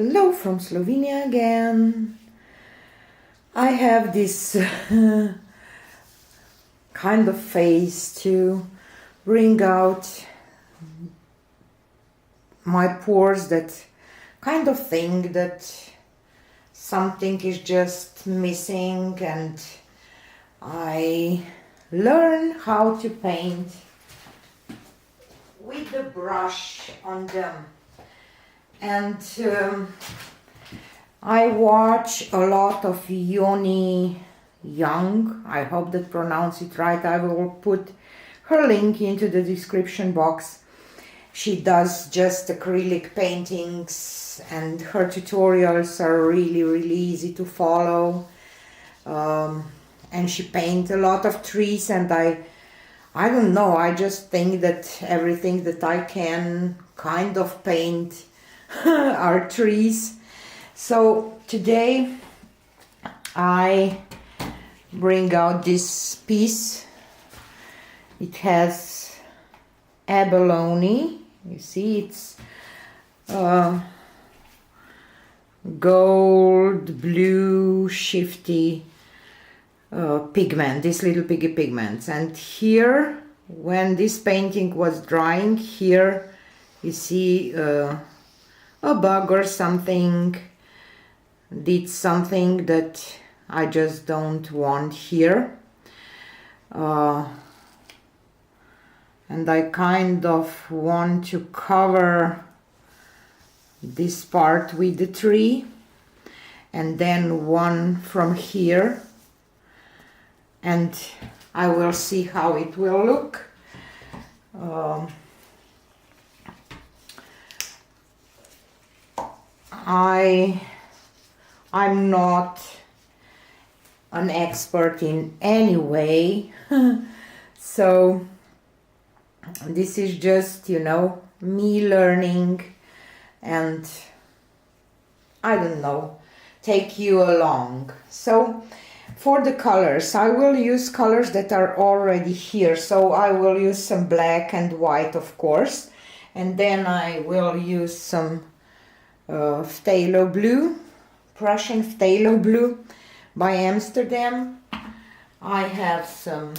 Hello from Slovenia again. I have this kind of phase to bring out my pores that kind of think that something is just missing, and I learn how to paint with the brush on them. And I watch a lot of Fiona Young. I hope that pronounce it right. I will put her link into the description box. She does just acrylic paintings and her tutorials are really easy to follow. And she paints a lot of trees, and I don't know, I just think that everything that I can kind of paint are trees. So today I bring out this piece. It has abalone. You see, it's gold blue shifty pigment, these little piggy pigments. And here, when this painting was drying, here you see a bug or something did something that I just don't want here. And I kind of want to cover this part with the tree, and then one from here, and I will see how it will look. I'm not an expert in any way, so this is just, you know, me learning, and I don't know, take you along. So for the colors, I will use colors that are already here. So I will use some black and white, of course, and then I will use some phthalo blue, Prussian phthalo blue by Amsterdam. I have some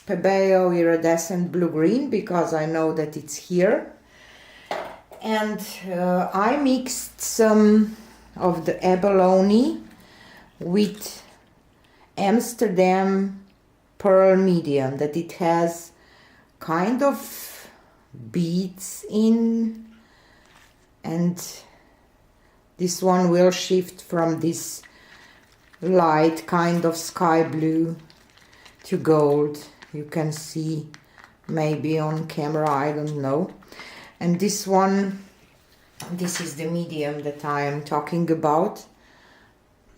Pebeo iridescent blue-green because I know that it's here. And I mixed some of the abalone with Amsterdam pearl medium, that it has kind of beads in, and this one will shift from this light kind of sky blue to gold. You can see maybe on camera, I don't know. And this one, this is the medium that I am talking about.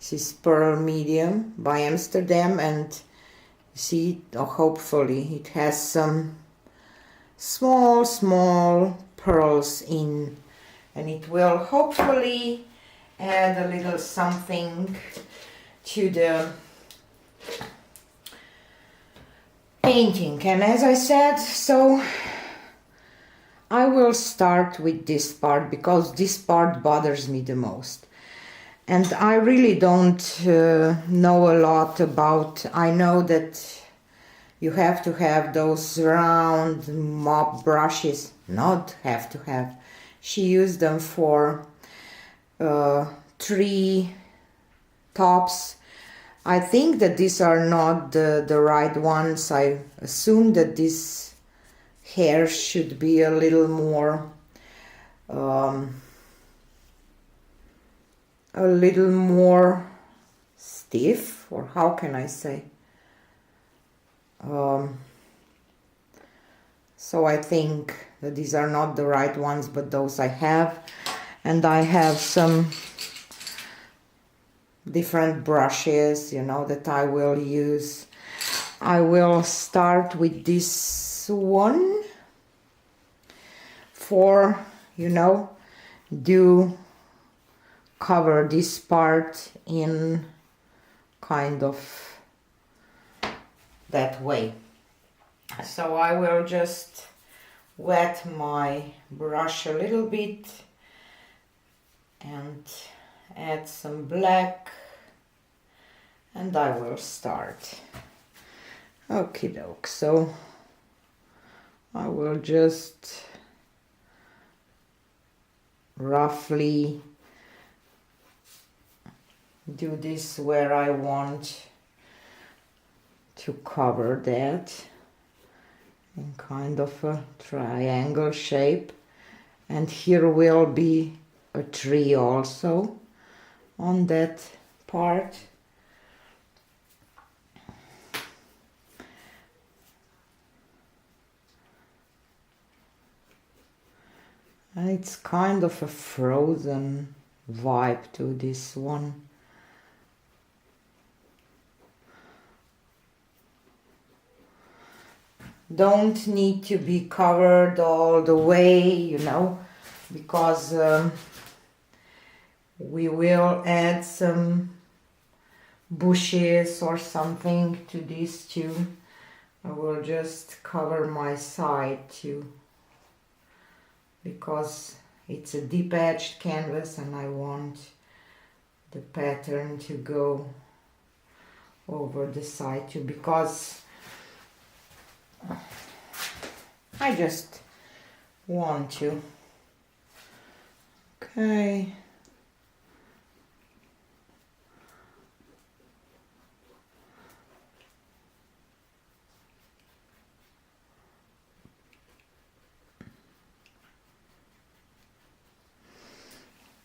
This is pearl medium by Amsterdam, and you see, hopefully it has some small pearls in, and it will hopefully add a little something to the painting. And as I said, so I will start with this part because this part bothers me the most. And I really don't know a lot about, I know that you have to have those round mop brushes, not have to have. She used them for tree tops. I think that these are not the right ones. I assume that this hair should be a little more stiff, or how can I say? So I think that these are not the right ones, but those I have. And I have some different brushes, you know, that I will use. I will start with this one for, you know, do cover this part in kind of that way. So I will just wet my brush a little bit and and add some black, and I will start. Okie doke, so I will just roughly do this where I want to cover that in kind of a triangle shape, and here will be a tree also on that part. And it's kind of a frozen vibe to this one. Don't need to be covered all the way, you know, because we will add some bushes or something to this too. I will just cover my side too, because it's a deep edged canvas and I want the pattern to go over the side too, because I just want to. Okay.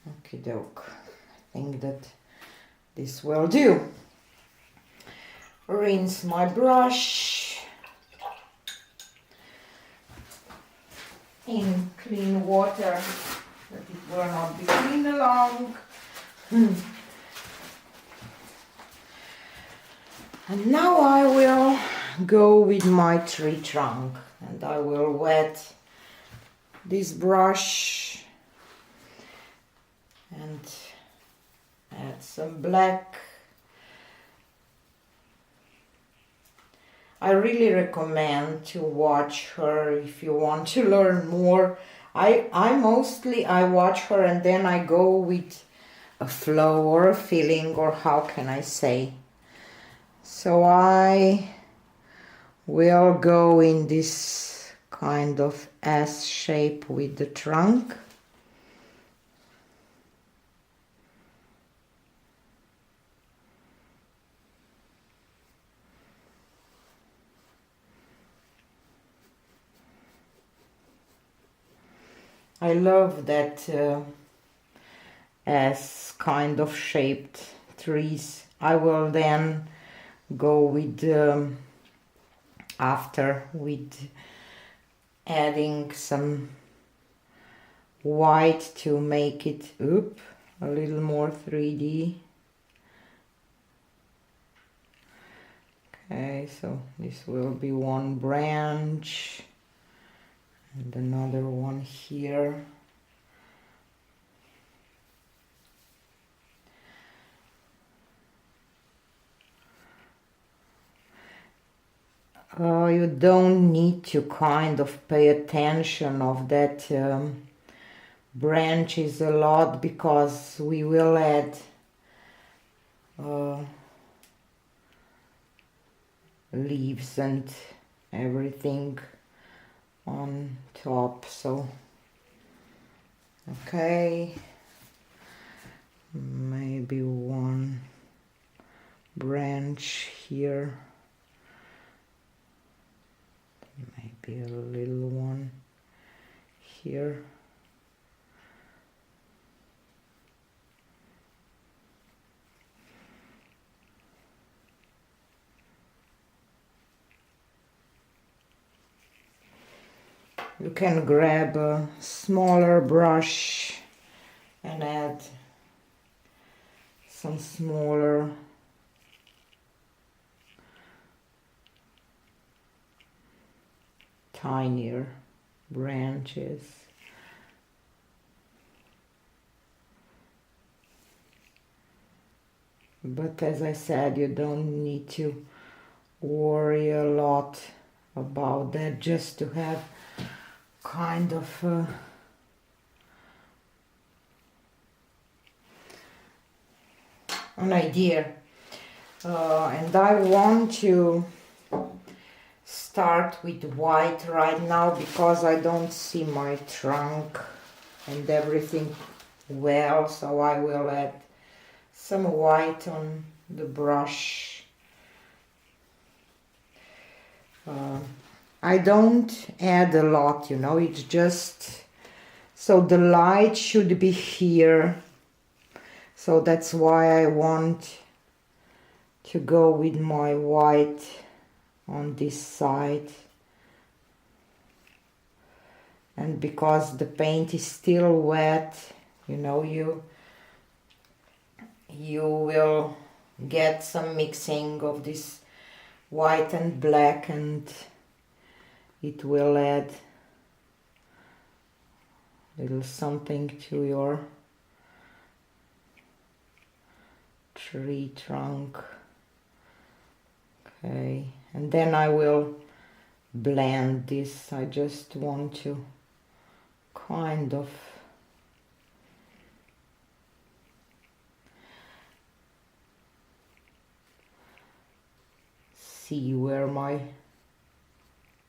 Okie doke. I think that this will do. Rinse my brush in clean water, that it will not be clean along. And now I will go with my tree trunk, and I will wet this brush and add some black. I really recommend to watch her if you want to learn more. I watch her and then I go with a flow or a feeling, or how can I say. So I will go in this kind of S shape with the trunk. I love that S kind of shaped trees. I will then go with after with adding some white to make it a little more 3D. Okay, so this will be one branch and another one here. You don't need to kind of pay attention of that branches a lot, because we will add leaves and everything on top. So okay, maybe one branch here, maybe a little one here. You can grab a smaller brush and add some smaller tinier branches. But as I said, you don't need to worry a lot about that, just to have kind of an idea. And I want to start with white right now because I don't see my trunk and everything well, so I will add some white on the brush. I don't add a lot, you know, it's just so the light should be here, so that's why I want to go with my white on this side. And because the paint is still wet, you know, you will get some mixing of this white and black, and it will add a little something to your tree trunk. Okay, and then I will blend this. I just want to kind of see where my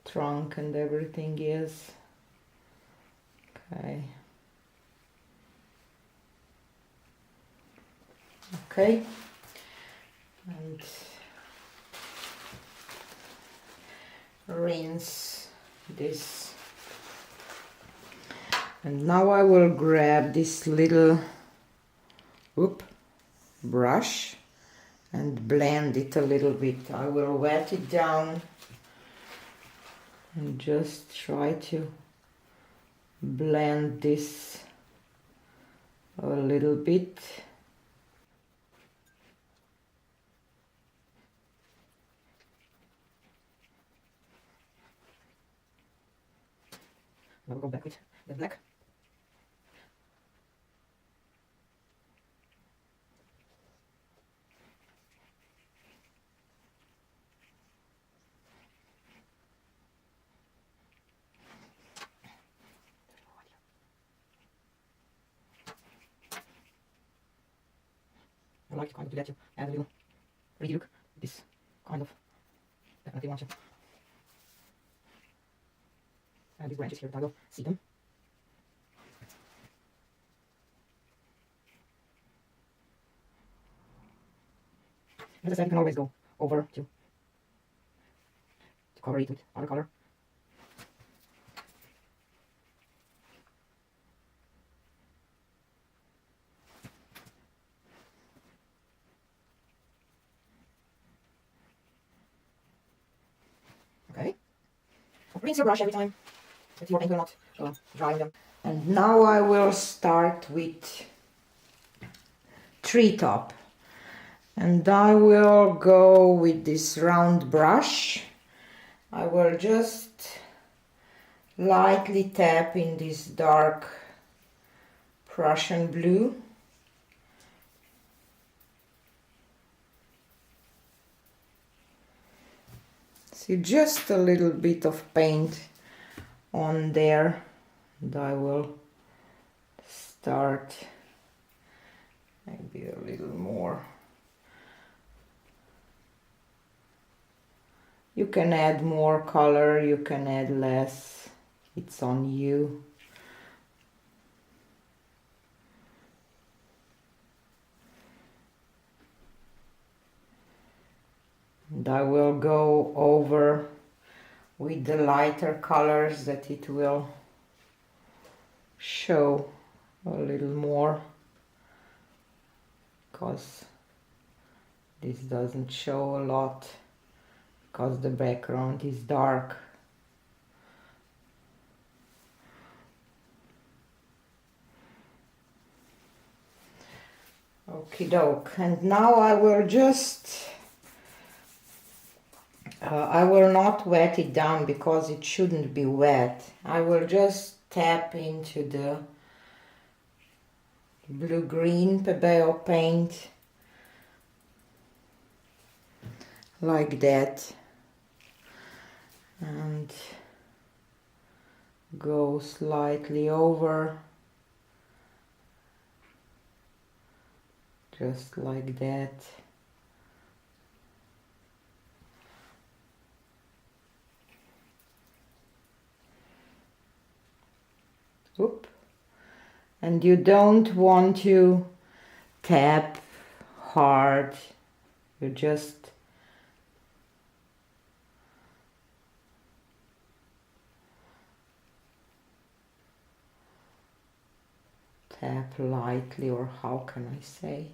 trunk and everything is. Okay. Okay. And rinse this. And now I will grab this little brush and blend it a little bit. I will wet it down and just try to blend this a little bit. I'll go back with the black. I like to kind of do that to add a little pretty look. This kind of definitely want to add these branches here, but I will see them. As I said, you can always go over to cover it with other color. Okay. Rinse your brush every time that your paint will not dry on them. And now I will start with treetop. And I will go with this round brush. I will just lightly tap in this dark Prussian blue. See, just a little bit of paint on there, and I will start maybe a little more. You can add more color, you can add less, it's on you. And I will go over with the lighter colors that it will show a little more, because this doesn't show a lot because the background is dark. Okie doke. And now I will just I will not wet it down because it shouldn't be wet. I will just tap into the blue-green Pebeo paint like that and go slightly over just like that. Oop. And you don't want to tap hard, you just tap lightly, or how can I say?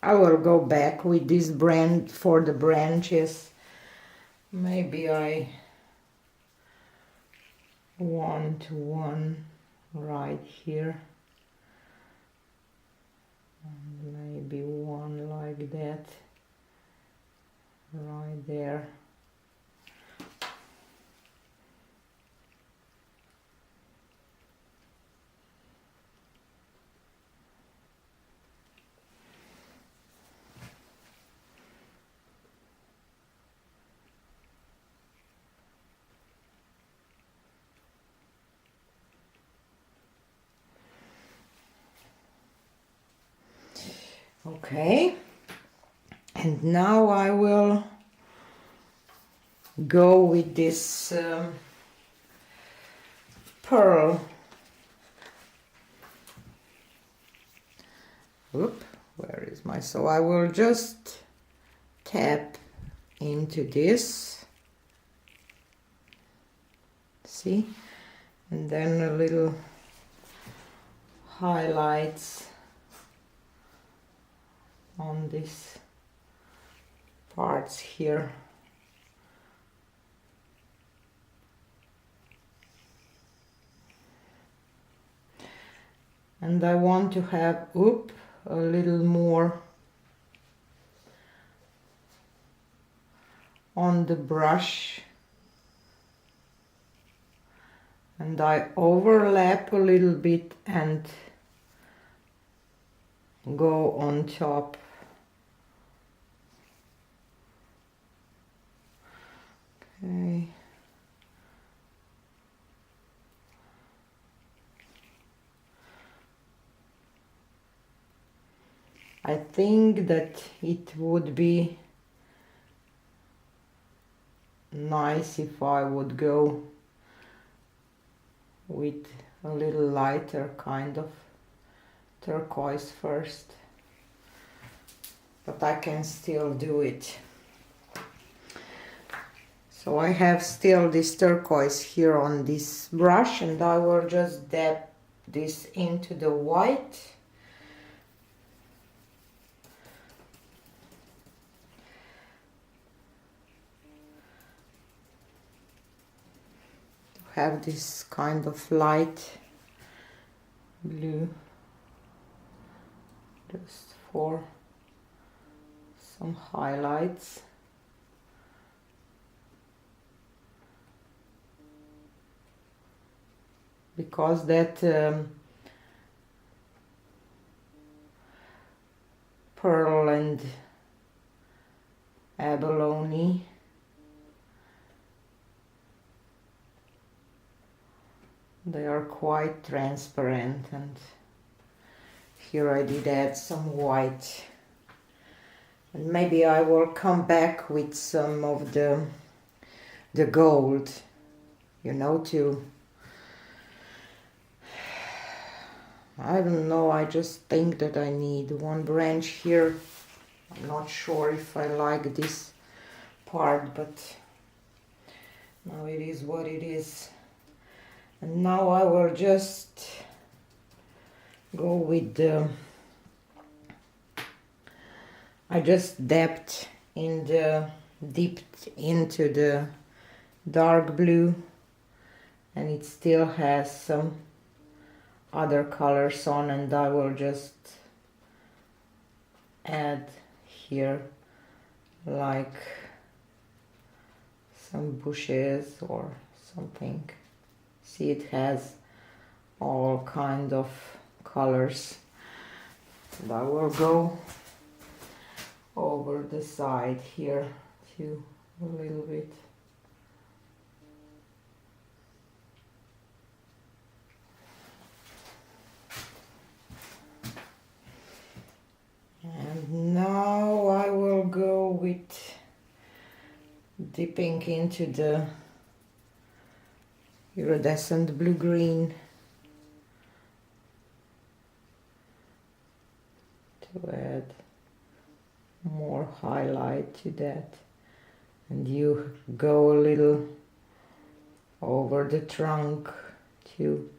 I will go back with this brand for the branches. Maybe I want one right here. And maybe one like that. Right there. Okay, and now I will go with this pearl. Oop, where is my, so I will just tap into this, see, and then a little highlights on these parts here. And I want to have, oop, a little more on the brush, and I overlap a little bit and go on top. Okay. I think that it would be nice if I would go with a little lighter kind of turquoise first, but I can still do it. So I have still this turquoise here on this brush, and I will just dab this into the white. Have this kind of light blue just for some highlights. Because that pearl and abalone they are quite transparent, and here I did add some white, and maybe I will come back with some of the gold, you know, to, I don't know, I just think that I need one branch here. I'm not sure if I like this part, but now it is what it is. And now I will just go with the, I just dipped into the dark blue, and it still has some other colors on, and I will just add here like some bushes or something. See, it has all kind of colors, and I will go over the side here too a little bit. now I will go with dipping into the iridescent blue-green to add more highlight to that, and you go a little over the trunk too.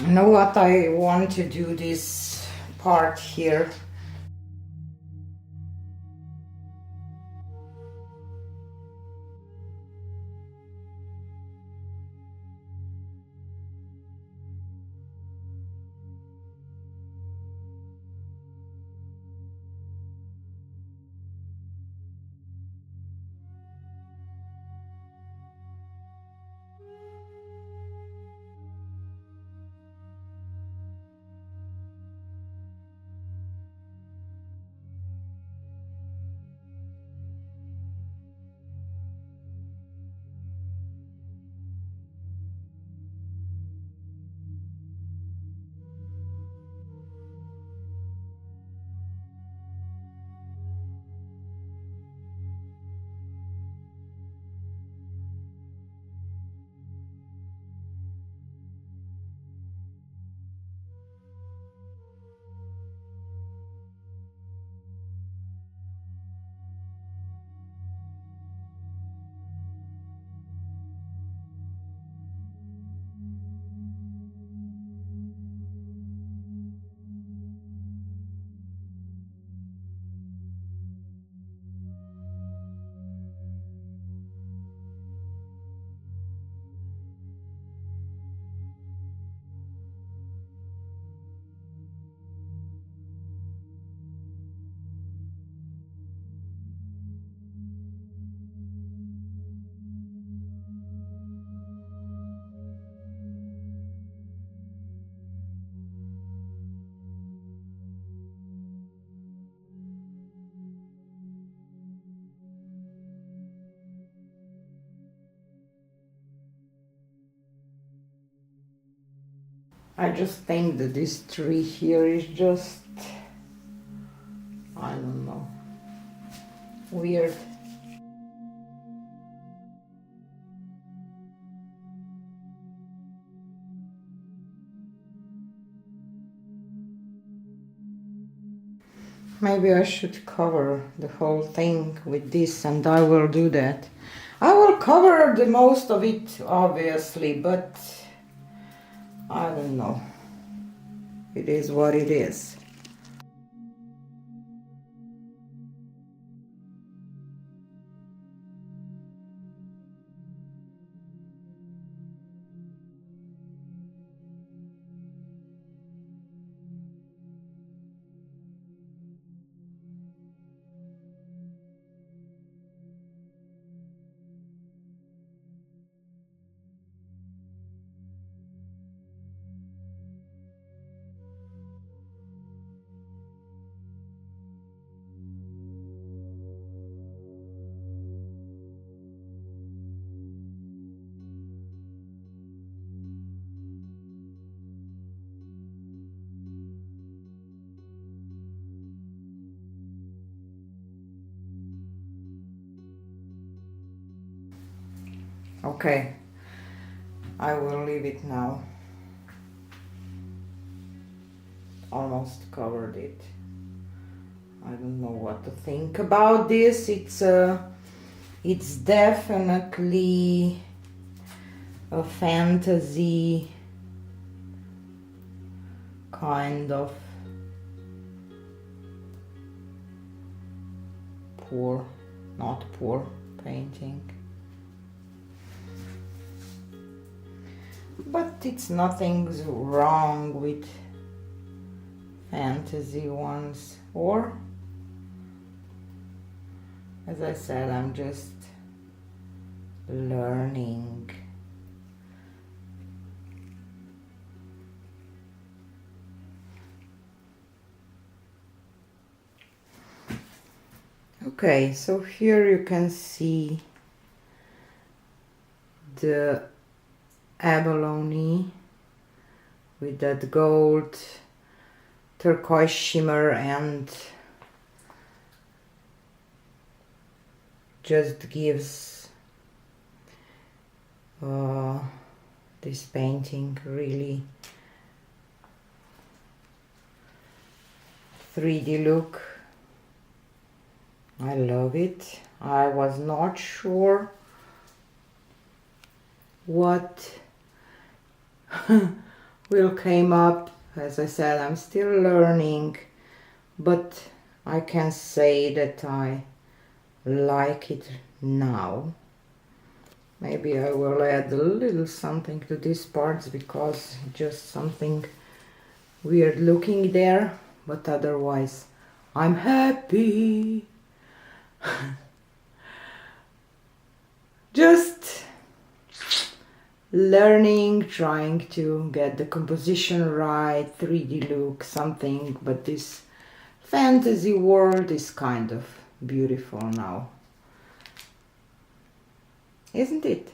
You know what, I want to do this part here. I just think that this tree here is just, I don't know, weird. Maybe I should cover the whole thing with this, and I will do that. I will cover the most of it, obviously, but I don't know. It is what it is. Okay, I will leave it now. Almost covered it. I don't know what to think about this. It's definitely a fantasy kind of not poor painting. But it's nothing's wrong with fantasy ones, or as I said, I'm just learning. Okay, so here you can see the abalone with that gold turquoise shimmer, and just gives this painting really 3D look. I love it. I was not sure what will came up. As I said, I'm still learning, but I can say that I like it now. Maybe I will add a little something to these parts because just something weird looking there, but otherwise I'm happy. Just learning, trying to get the composition right, 3D look, something, but this fantasy world is kind of beautiful now, isn't it?